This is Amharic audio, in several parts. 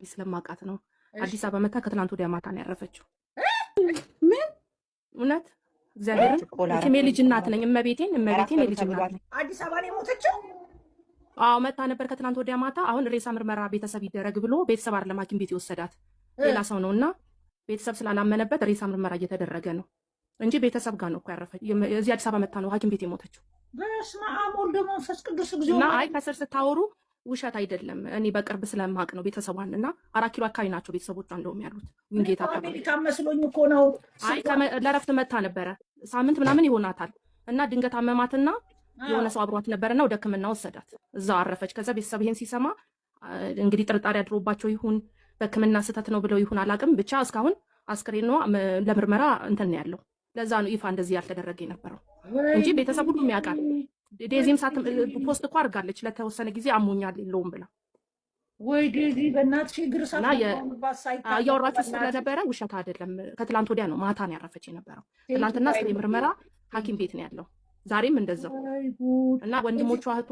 ስለማውቃት ነው። አዲስ አበባ መታ ከትላንት ወዲያ ማታ ነው ያረፈችው። ምን እውነት እግዚአብሔርን እቺ ልጅ እናት ነኝ። እመቤቴን የልጅ እናት ነኝ። አዲስ አበባ ነው የሞተችው? አዎ መታ ነበር ከትላንት ወዲያ ማታ። አሁን ሬሳ ምርመራ ቤተሰብ ይደረግ ብሎ ቤተሰብ አይደለም ሐኪም ቤት የወሰዳት ሌላ ሰው ነውና ቤተሰብ ስላላመነበት ሬሳ ምርመራ እየተደረገ ነው እንጂ ቤተሰብ ጋር ነው እኮ ያረፈች። እዚህ አዲስ አበባ መታ ነው ሐኪም ቤት የሞተችው። በስመ አብ ወወልድ ወመንፈስ ቅዱስ እግዚኦ። እና አይ ከስር ስታወሩ ውሸት አይደለም። እኔ በቅርብ ስለማቅ ነው ቤተሰቧን እና 4 ኪሎ አካባቢ ናቸው ቤተሰቦቿ እንደውም ያሉት ዊንጌት አካባቢ። አሜሪካ መስሎኝ እኮ ነው። አይ ለረፍት መታ ነበረ ሳምንት ምናምን ይሆናታል እና ድንገት አመማትና የሆነ ሰው አብሯት ነበርና ወደ ሕክምና ወሰዳት። እዛው አረፈች። ከዛ ቤተሰብ ይሄን ሲሰማ እንግዲህ ጥርጣሬ አድሮባቸው ይሁን በሕክምና ስህተት ነው ብለው ይሁን አላውቅም፣ ብቻ እስካሁን አስክሬኗ ለምርመራ እንትን ያለው ለዛ ነው ይፋ እንደዚህ ያልተደረገ የነበረው እንጂ ቤተሰብ ሁሉም ያውቃል። ዴዚም ፖስት እኮ አድርጋለች ለተወሰነ ጊዜ አሞኛል የለውም ብላ። ወይ ዴዚ በእናትሽ ግርሳት እያወራችሁ ስለነበረ ውሸት አይደለም። ከትላንት ወዲያ ነው ማታ ነው ያረፈች የነበረው። ትላንትና ስለ ምርመራ ሐኪም ቤት ነው ያለው። ዛሬም እንደዛው እና ወንድሞቿ እህቱ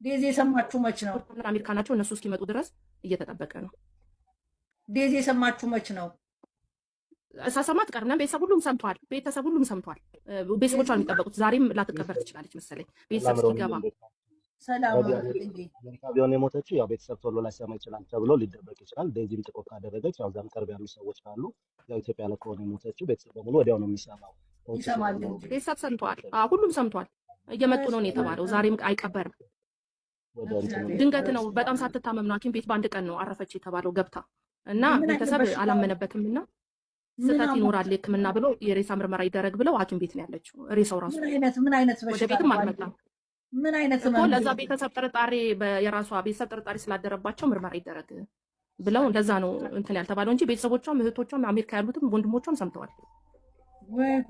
ዴዚ የሰማችሁ መች ነው? አሜሪካ ናቸው። እነሱ እስኪመጡ ድረስ እየተጠበቀ ነው። ዴዚ የሰማችሁ መች ነው? ሳሰማት ቀርና ቤተሰብ ሁሉም ሰምቷል። ቤተሰቦቿ የሚጠበቁት ዛሬም ላትቀበር ትችላለች መሰለኝ ቤተሰብ እስኪገባ። ሰላም ቢሆን የሞተችው ያው ቤተሰብ ቶሎ ላይሰማ ይችላል ተብሎ ሊደበቅ ይችላል። ዴዚም ጥቆ ካደረገች ያው ዛም ቅርብ ያሉ ሰዎች ካሉ ያው ኢትዮጵያ ላይ ከሆነ የሞተችው ቤተሰብ በሙሉ ወዲያው ነው የሚሰማው። ቤተሰብ ሰምቷል። ቤተሰብ ሰምቷል። እየመጡ ነው የተባለው። ዛሬም አይቀበርም። ድንገት ነው በጣም ሳትታመም ነው ሐኪም ቤት በአንድ ቀን ነው አረፈች የተባለው ገብታ እና ቤተሰብ አላመነበትም እና ስህተት ይኖራል ሕክምና ብሎ የሬሳ ምርመራ ይደረግ ብለው ሐኪም ቤት ነው ያለችው። ሬሳው ራሱ ምን አይነት ወደ ቤትም አልመጣም። ምን አይነት ለዛ ቤተሰብ ጥርጣሬ የራሷ ቤተሰብ ጥርጣሬ ስላደረባቸው ምርመራ ይደረግ ብለው እንደዛ ነው እንትን ያልተባለው እንጂ ቤተሰቦቿም እህቶቿም አሜሪካ ያሉትም ወንድሞቿም ሰምተዋል። ወጉ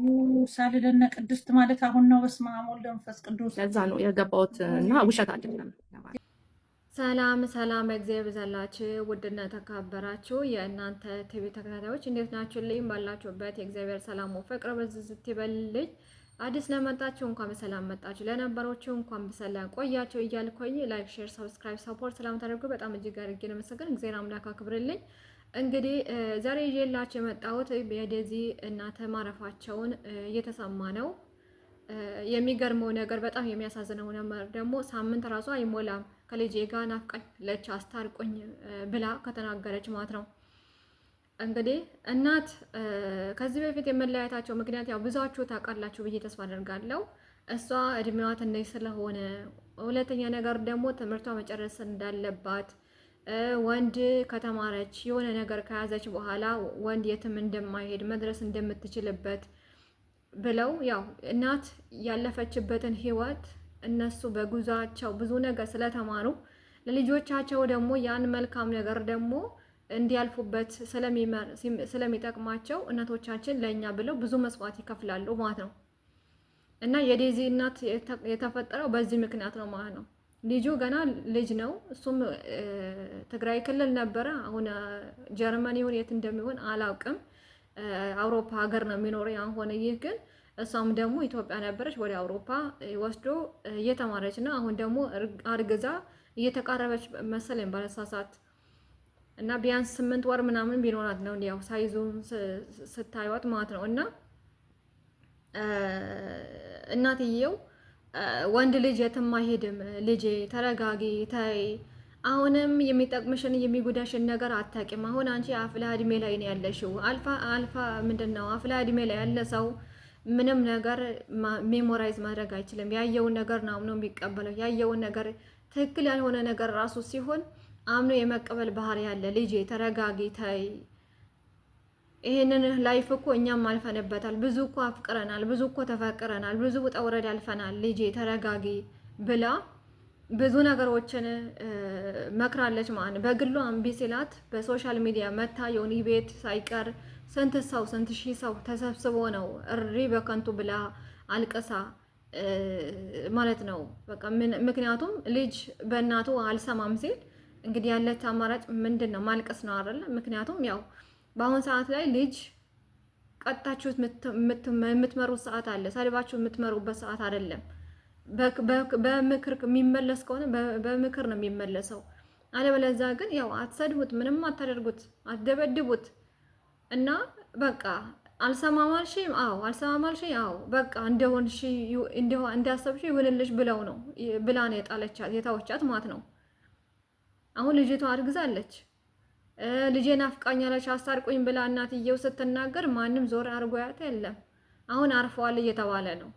ሳልደነ ቅድስት ማለት አሁን ነው። በስመ አብ ወወልድ ወመንፈስ ቅዱስ። ለዛ ነው የገባሁት እና ውሸት አይደለም። ሰላም እግዚአብሔር ይብዛላችሁ። ውድና ተከበራችሁ የእናንተ ቲቪ ተከታታዮች እንዴት ናችሁ? ልኝ ባላችሁበት የእግዚአብሔር ሰላም ፍቅር በዝዝት ይበልልኝ። አዲስ ለመጣችሁ እንኳን በሰላም መጣችሁ፣ ለነበሮችሁ እንኳን በሰላም ቆያችሁ እያልኩኝ ላይክ፣ ሼር፣ ሰብስክራይብ ሰፖርት ስለምታደርጉ በጣም እጅግ አድርጌ ለመሰገን እግዚአብሔር አምላክ አክብርልኝ። እንግዲህ ዛሬ ይዤላችሁ የመጣሁት የዴዚ እናት ማረፋቸውን እየተሰማ ነው። የሚገርመው ነገር በጣም የሚያሳዝነው ነገር ደግሞ ሳምንት ራሷ አይሞላም ከልጄ ጋር ናፍቃለች አስታርቆኝ ብላ ከተናገረች ማለት ነው። እንግዲህ እናት ከዚህ በፊት የመለያየታቸው ምክንያት ያው ብዙዎቻችሁ ታውቃላችሁ ብዬ ተስፋ አደርጋለሁ። እሷ እድሜዋ ትንሽ ስለሆነ፣ ሁለተኛ ነገር ደግሞ ትምህርቷ መጨረስ እንዳለባት፣ ወንድ ከተማረች የሆነ ነገር ከያዘች በኋላ ወንድ የትም እንደማይሄድ መድረስ እንደምትችልበት ብለው ያው እናት ያለፈችበትን ህይወት እነሱ በጉዟቸው ብዙ ነገር ስለተማሩ ለልጆቻቸው ደግሞ ያን መልካም ነገር ደግሞ እንዲያልፉበት ስለሚጠቅማቸው እናቶቻችን ለእኛ ብለው ብዙ መስዋዕት ይከፍላሉ ማለት ነው። እና የዴዚ እናት የተፈጠረው በዚህ ምክንያት ነው ማለት ነው። ልጁ ገና ልጅ ነው። እሱም ትግራይ ክልል ነበረ። አሁን ጀርመኒ ይሁን የት እንደሚሆን አላውቅም። አውሮፓ ሀገር ነው የሚኖረው ያን ሆነ ይህ ግን እሷም ደግሞ ኢትዮጵያ ነበረች። ወደ አውሮፓ ወስዶ እየተማረች ነው። አሁን ደግሞ አርግዛ እየተቃረበች መሰለኝ ባለሳሳት እና ቢያንስ 8 ወር ምናምን ቢኖራት ነው ያው ሳይዙን ስታዩት ማለት ነው። እና እናትየው ወንድ ልጅ የትም አይሄድም፣ ልጄ ተረጋጊ፣ ታይ አሁንም የሚጠቅምሽን የሚጎዳሽን ነገር አታውቂም። አሁን አንቺ አፍላ እድሜ ላይ ነው ያለሽው። አልፋ ምንድነው አፍላ እድሜ ላይ ያለ ሰው ምንም ነገር ሜሞራይዝ ማድረግ አይችልም። ያየውን ነገር ነው አምኖ የሚቀበለው። ያየውን ነገር ትክክል ያልሆነ ነገር ራሱ ሲሆን አምኖ የመቀበል ባህሪ ያለ። ልጄ ተረጋጊ፣ ታይ ይሄንን ላይፍ እኮ እኛም አልፈንበታል። ብዙ እኮ አፍቅረናል፣ ብዙ እኮ ተፈቅረናል፣ ብዙ ውጣ ውረድ አልፈናል። ልጄ ተረጋጊ ብላ ብዙ ነገሮችን መክራለች ማለት ነው። በግሏ እምቢ ሲላት በሶሻል ሚዲያ መታ የሆነ ቤት ሳይቀር ስንት ሺህ ሰው ተሰብስቦ ነው እሪ በከንቱ ብላ አልቀሳ ማለት ነው። በቃ ምክንያቱም ልጅ በእናቱ አልሰማም ሲል እንግዲህ ያለች አማራጭ ምንድን ነው? ማልቀስ ነው አይደለ? ምክንያቱም ያው በአሁን ሰዓት ላይ ልጅ ቀጣችሁ የምትመሩት ሰዓት አለ፣ ሰድባችሁ የምትመሩበት ሰዓት አይደለም። በምክር የሚመለስ ከሆነ በምክር ነው የሚመለሰው። አለበለዚያ ግን ያው አትሰድቡት፣ ምንም አታደርጉት፣ አትደበድቡት እና በቃ አልሰማማልሽ፣ አዎ አልሰማማልሽ፣ አዎ በቃ እንደሆንሽ እንዳሰብሽ ይሁንልሽ ብለው ነው ብላ ነው የጣለቻት የተወቻት ማለት ነው። አሁን ልጅቷ አርግዛለች። ልጄ ናፍቃኛለች አስታርቁኝ ብላ እናትየው ስትናገር ማንም ዞር አርጎያት የለም። አሁን አርፈዋል እየተባለ ነው።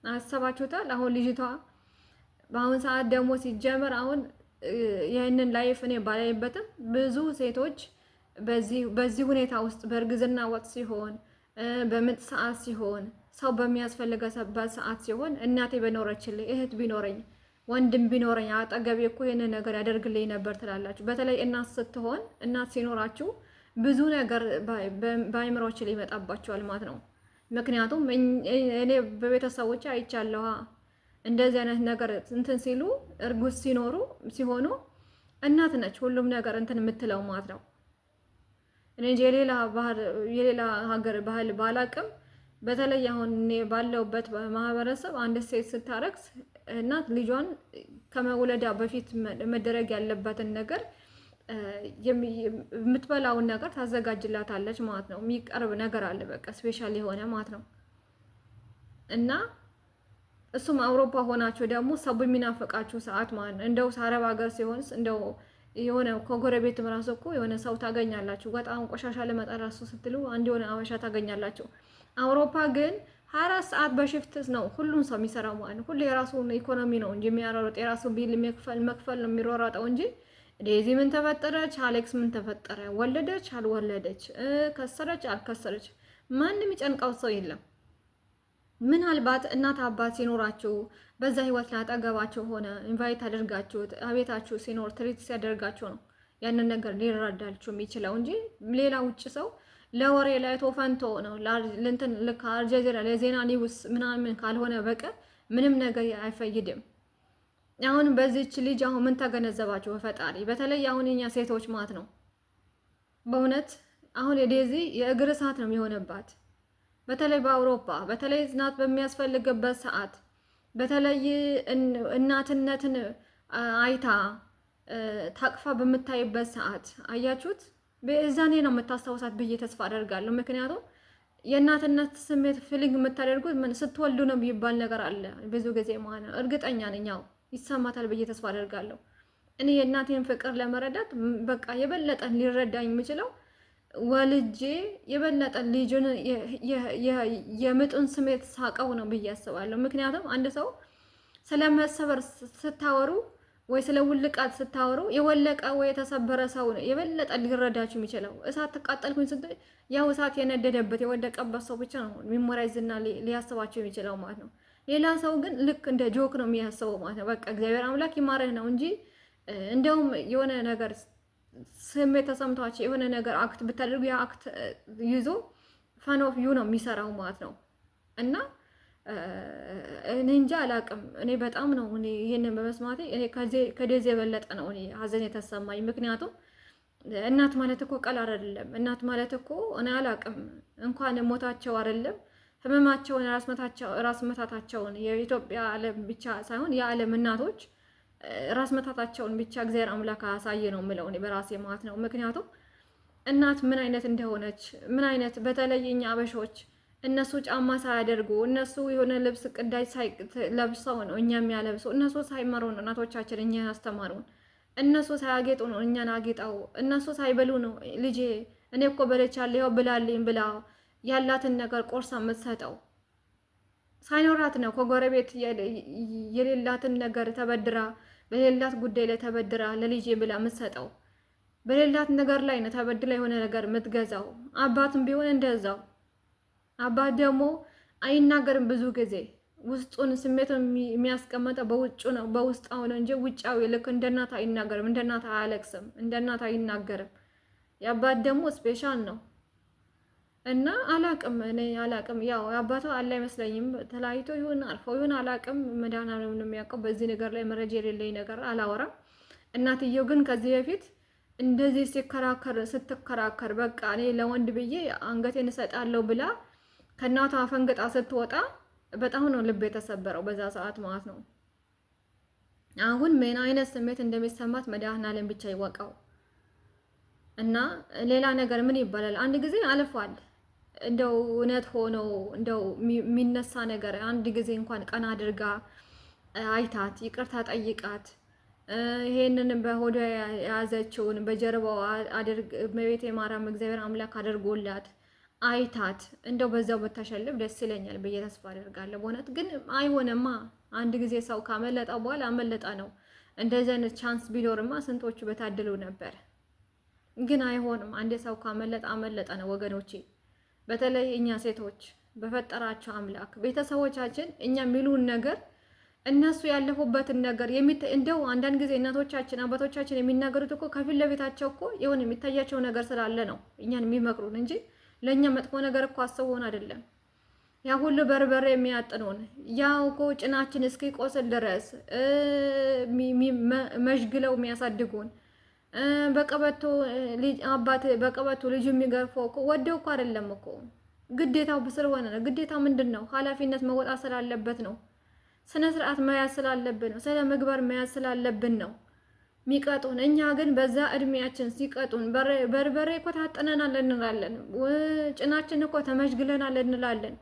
አሰባችሁታል? አሁን ልጅቷ በአሁን ሰዓት ደግሞ ሲጀመር አሁን ይህንን ላይፍ እኔ ባላይበትም ብዙ ሴቶች በዚህ ሁኔታ ውስጥ በእርግዝና ወቅት ሲሆን፣ በምጥ ሰዓት ሲሆን፣ ሰው በሚያስፈልገበት ሰዓት ሲሆን እናቴ በኖረችልኝ፣ እህት ቢኖረኝ፣ ወንድም ቢኖረኝ አጠገቤ እኮ ይህንን ነገር ያደርግልኝ ነበር ትላላችሁ። በተለይ እናት ስትሆን እናት ሲኖራችሁ ብዙ ነገር በአይምሮች ላይ ይመጣባቸዋል ማለት ነው። ምክንያቱም እኔ በቤተሰቦች አይቻለሁ እንደዚህ አይነት ነገር እንትን ሲሉ እርጉዝ ሲሆኑ እናት ነች ሁሉም ነገር እንትን የምትለው ማለት ነው። እኔ የሌላ ሀገር ባህል ባላቅም በተለይ አሁን እኔ ባለውበት ማህበረሰብ አንድ ሴት ስታረግዝ እናት ልጇን ከመውለዳ በፊት መደረግ ያለበትን ነገር የምትበላውን ነገር ታዘጋጅላታለች ማለት ነው። የሚቀርብ ነገር አለ በቃ ስፔሻል የሆነ ማለት ነው። እና እሱም አውሮፓ ሆናችሁ ደግሞ ሰው የሚናፈቃችሁ ሰዓት ማለት ነው። እንደው አረብ ሀገር ሲሆንስ እንደው የሆነ ከጎረቤት ራሱ እኮ የሆነ ሰው ታገኛላችሁ። በጣም ቆሻሻ ለመጣ ራሱ ስትሉ አንድ የሆነ አበሻ ታገኛላችሁ። አውሮፓ ግን 24 ሰዓት በሽፍት ነው ሁሉም ሰው የሚሰራው ማለት ነው። ሁሉ የራሱን ኢኮኖሚ ነው እንጂ የሚያሯሩጥ የራሱ ቢል መክፈል ነው የሚሯሯጠው እንጂ ዴዚ ምን ተፈጠረች፣ አሌክስ ምን ተፈጠረ፣ ወለደች አልወለደች፣ ከሰረች አልከሰረች፣ ማንም ይጨንቃው ሰው የለም። ምናልባት እናት አባት ሲኖራችሁ በዛ ህይወት ላይ አጠገባችሁ ሆነ ኢንቫይት አድርጋችሁት አቤታችሁ ሲኖር ትሪት ሲያደርጋችሁ ነው ያንን ነገር ሊረዳችሁ የሚችለው እንጂ ሌላ ውጭ ሰው ለወሬ ላይ ቶፈንቶ ነው ለእንትን ልክ አልጀዚራ ለዜና ኒውስ ምናምን ካልሆነ በቀር ምንም ነገር አይፈይድም። አሁን በዚህች ልጅ አሁን ምን ተገነዘባችሁ? በፈጣሪ በተለይ አሁን የኛ ሴቶች ማለት ነው በእውነት አሁን የዴዚ የእግር እሳት ነው የሚሆነባት። በተለይ በአውሮፓ በተለይ እናት በሚያስፈልግበት ሰዓት በተለይ እናትነትን አይታ ታቅፋ በምታይበት ሰዓት አያችሁት፣ በዛኔ ነው የምታስታውሳት ብዬ ተስፋ አደርጋለሁ። ምክንያቱም የእናትነት ስሜት ፊሊንግ የምታደርጉት ምን ስትወልዱ ነው የሚባል ነገር አለ ብዙ ጊዜ ማለት ነው። እርግጠኛ ነኝ ያው ይሰማታል ብዬ ተስፋ አደርጋለሁ። እኔ የእናቴን ፍቅር ለመረዳት በቃ የበለጠ ሊረዳኝ የሚችለው ወልጄ የበለጠ ልጅን የምጡን ስሜት ሳቀው ነው ብዬ አስባለሁ። ምክንያቱም አንድ ሰው ስለመሰበር ስታወሩ ወይ ስለ ውልቃት ስታወሩ የወለቀ ወይ የተሰበረ ሰው ነው የበለጠ ሊረዳችሁ የሚችለው። እሳት ተቃጠልኩኝ ስትል ያው እሳት የነደደበት የወደቀበት ሰው ብቻ ነው ሚሞራይዝና ሊያስባቸው የሚችለው ማለት ነው። ሌላ ሰው ግን ልክ እንደ ጆክ ነው የሚያስበው ማለት ነው። በቃ እግዚአብሔር አምላክ ይማረህ ነው እንጂ እንደውም የሆነ ነገር ስሜት ተሰምቷቸው የሆነ ነገር አክት ብታደርጉ ያ አክት ይዞ ፋን ኦፍ ዩ ነው የሚሰራው ማለት ነው። እና እኔ እንጃ አላቅም። እኔ በጣም ነው እኔ ይሄንን በመስማቴ እኔ ከዴዚ የበለጠ ነው እኔ ሀዘን የተሰማኝ። ምክንያቱም እናት ማለት እኮ ቀላል አይደለም። እናት ማለት እኮ እኔ አላቅም እንኳን ሞታቸው አይደለም ህመማቸውን ራስ መታታቸውን የኢትዮጵያ ዓለም ብቻ ሳይሆን የዓለም እናቶች ራስ መታታቸውን ብቻ እግዚአብሔር አምላክ አሳየ ነው የምለው እኔ በራሴ ማለት ነው። ምክንያቱም እናት ምን አይነት እንደሆነች ምን አይነት በተለይ እኛ አበሾች እነሱ ጫማ ሳያደርጉ እነሱ የሆነ ልብስ ቅዳጅ ለብሰው ነው እኛ የሚያለብሰው። እነሱ ሳይመሩ ነው እናቶቻችን እኛ ያስተማሩን። እነሱ ሳያጌጡ ነው እኛን አጌጣው። እነሱ ሳይበሉ ነው ልጄ እኔ እኮ በለቻለሁ ይኸው ብላልኝ ብላ ያላትን ነገር ቆርሳ የምትሰጠው። ሳይኖራት ነው ከጎረቤት የሌላትን ነገር ተበድራ በሌላት ጉዳይ ላይ ተበድራ ለልጄ ብላ የምትሰጠው። በሌላት ነገር ላይ ነው ተበድላ የሆነ ነገር የምትገዛው። አባትም ቢሆን እንደዛው። አባት ደግሞ አይናገርም ብዙ ጊዜ ውስጡን ስሜቱን የሚያስቀምጠው በውጭ ነው በውስጣው ነው እንጂ ውጫዊ ልክ እንደ እናት አይናገርም፣ እንደ እናት አያለቅስም፣ እንደ እናት አይናገርም። የአባት ደግሞ ስፔሻል ነው እና አላቅም እኔ አላቅም። ያው አባቷ አለ አይመስለኝም ተለያይቶ ይሁን አልፎ ይሁን አላቅም። መድኃኒዓለም ነው የሚያውቀው። በዚህ ነገር ላይ መረጃ የሌለኝ ነገር አላወራም። እናትየው ግን ከዚህ በፊት እንደዚህ ስትከራከር በቃ እኔ ለወንድ ብዬ አንገቴን እሰጣለሁ ብላ ከእናቷ አፈንግጣ ስትወጣ በጣም ነው ልብ የተሰበረው በዛ ሰዓት ማለት ነው። አሁን ምን አይነት ስሜት እንደሚሰማት መድኃኒዓለም ብቻ ይወቀው። እና ሌላ ነገር ምን ይባላል? አንድ ጊዜ አልፏል። እንደው እውነት ሆኖ እንደው የሚነሳ ነገር አንድ ጊዜ እንኳን ቀና አድርጋ አይታት ይቅርታ ጠይቃት ይሄንን በሆዷ የያዘችውን በጀርባው አድርግ በቤተ ማርያም እግዚአብሔር አምላክ አድርጎላት አይታት እንደው በዛው በተሸልፍ ደስ ይለኛል ብዬ ተስፋ አደርጋለሁ። በእውነት ግን አይሆንማ። አንድ ጊዜ ሰው ካመለጠ በኋላ አመለጠ ነው። እንደዚህ አይነት ቻንስ ቢኖርማ ስንቶቹ በታደሉ ነበር። ግን አይሆንም። አንድ ሰው ካመለጠ አመለጠ ነው ወገኖቼ። በተለይ እኛ ሴቶች በፈጠራቸው አምላክ ቤተሰቦቻችን እኛ የሚሉን ነገር እነሱ ያለፉበትን ነገር እንደው አንዳንድ ጊዜ እናቶቻችን አባቶቻችን የሚናገሩት እኮ ከፊት ለቤታቸው እኮ የሆነ የሚታያቸው ነገር ስላለ ነው እኛን የሚመክሩን እንጂ ለእኛ መጥፎ ነገር እኮ አስበውን አይደለም። ያ ሁሉ በርበሬ የሚያጥኑን ያው እኮ ጭናችን እስኪቆስል ድረስ መሽግለው የሚያሳድጉን በቀበቶ በቀበቶ ልጁ የሚገርፈው እኮ ወደው እኮ አይደለም እኮ ግዴታው ስለሆነ ነው። ግዴታ ምንድን ነው? ኃላፊነት መወጣት ስላለበት ነው። ስነ ስርዓት መያዝ ስላለብን ነው። ስለ ምግባር መያዝ ስላለብን ነው የሚቀጡን። እኛ ግን በዛ እድሜያችን ሲቀጡን በርበሬ እኮ ታጠነናል እንላለን፣ ጭናችን እኮ ተመሽግለናል እንላለን።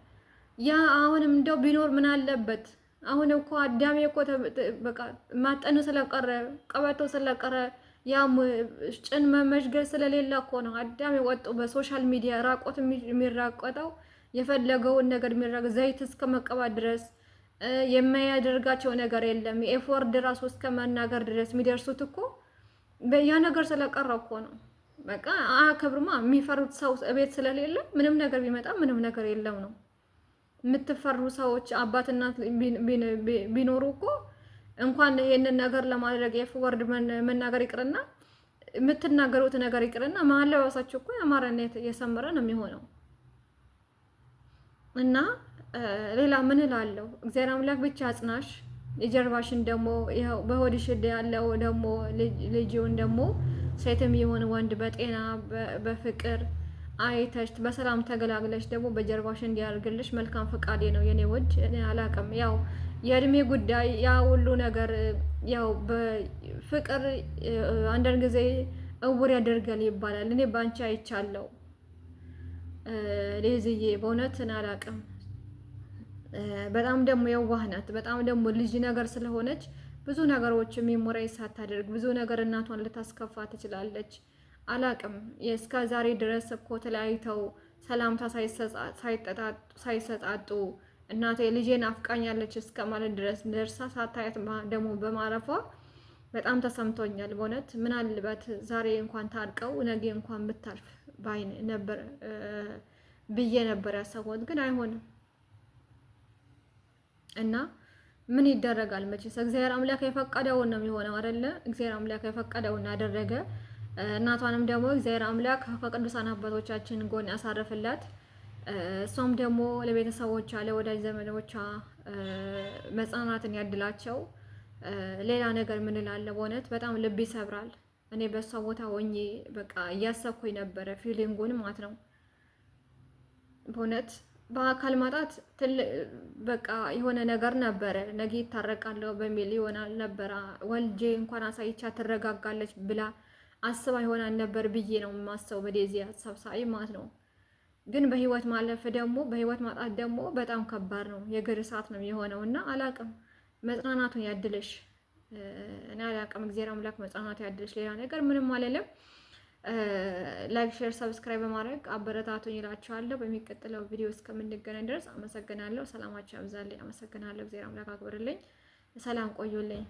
ያ አሁንም እንደው ቢኖር ምን አለበት? አሁን እኮ አዳሜ እኮ በቃ ማጠኑ ስለቀረ ቀበቶ ስለቀረ ያ ጭን መመሽገል ስለሌለ እኮ ነው አዳሜ ወጡ በሶሻል ሚዲያ ራቆት የሚራቆተው የፈለገውን ነገር የሚራቅ ዘይት እስከ መቀባት ድረስ የማያደርጋቸው ነገር የለም። ኤፎርድ ራሱ እስከ መናገር ድረስ የሚደርሱት እኮ ያ ነገር ስለቀረ እኮ ነው። በቃ አከብርማ የሚፈሩት ሰው ቤት ስለሌለ ምንም ነገር ቢመጣ ምንም ነገር የለም ነው። የምትፈሩ ሰዎች አባትና ቢኖሩ እኮ እንኳን ይሄንን ነገር ለማድረግ ኤፎርድ መናገር ይቅርና የምትናገሩት ነገር ይቅርና ማለባሳችሁ እኮ ያማረና የሰመረ ነው የሚሆነው። እና ሌላ ምን እላለሁ? እግዚአብሔር አምላክ ብቻ አጽናሽ። የጀርባሽን ደግሞ ያው በሆድሽ ያለው ደግሞ ልጅውን ደግሞ ሴትም ይሁን ወንድ በጤና በፍቅር አይተሽ በሰላም ተገላግለሽ ደግሞ በጀርባሽ እንዲያርግልሽ መልካም ፈቃዴ ነው የኔ ውድ። እኔ አላቅም ያው የእድሜ ጉዳይ ያ ሁሉ ነገር ያው በፍቅር አንዳንድ ጊዜ እውር ያደርጋል ይባላል። እኔ ባንቺ አይቻለሁ ሌዝዬ፣ በእውነት አላቅም። በጣም ደግሞ የዋህ ናት። በጣም ደግሞ ልጅ ነገር ስለሆነች ብዙ ነገሮች ሜሞራይዝ ሳታደርግ ብዙ ነገር እናቷን ልታስከፋ ትችላለች። አላቅም እስከ ዛሬ ድረስ እኮ ተለያይተው ሰላምታ ሳይሰጣጡ እናቴ ልጄን አፍቃኛለች እስከ ማለት ድረስ ደርሳ ሳታያት ደግሞ በማረፏ በጣም ተሰምቶኛል። በእውነት ምናልባት ዛሬ እንኳን ታርቀው ነገ እንኳን ብታልፍ ባይን ነበር ብዬ ነበር ያሰብኩት፣ ግን አይሆንም እና ምን ይደረጋል መቼስ እግዚአብሔር አምላክ የፈቀደውን ነው የሚሆነው አይደለ? እግዚአብሔር አምላክ የፈቀደውን አደረገ። እናቷንም ደግሞ እግዚአብሔር አምላክ ከቅዱሳን አባቶቻችን ጎን ያሳርፍላት። እሷም ደግሞ ለቤተሰቦቿ ለወዳጅ ዘመዶቿ መጽናናትን ያድላቸው። ሌላ ነገር ምን እላለሁ? በእውነት በጣም ልብ ይሰብራል። እኔ በሷ ቦታ ሆኜ በቃ እያሰብኩኝ ነበረ ፊሊንጉን ማለት ነው። በእውነት በአካል ማጣት በቃ የሆነ ነገር ነበረ። ነገ ይታረቃለሁ በሚል ይሆናል ነበረ ወልጄ እንኳን አሳይቻ ትረጋጋለች ብላ አስባ ይሆናል ነበር ብዬ ነው የማስበው በዴዚ ሰብሳቢ ማለት ነው። ግን በህይወት ማለፍ ደግሞ በህይወት ማጣት ደግሞ በጣም ከባድ ነው። የእግር እሳት ነው የሆነው እና አላቅም። መጽናናቱን ያድልሽ። እኔ አላቅም። እግዚአብሔር አምላክ መጽናናቱ ያድልሽ። ሌላ ነገር ምንም አልልም። ላይክ፣ ሼር፣ ሰብስክራይብ በማድረግ አበረታቱኝ እላችኋለሁ። በሚቀጥለው ቪዲዮ እስከምንገናኝ ድረስ አመሰግናለሁ። ሰላማችሁ ያብዛልኝ። አመሰግናለሁ። እግዚአብሔር አምላክ አክብርልኝ። ሰላም ቆዩልኝ።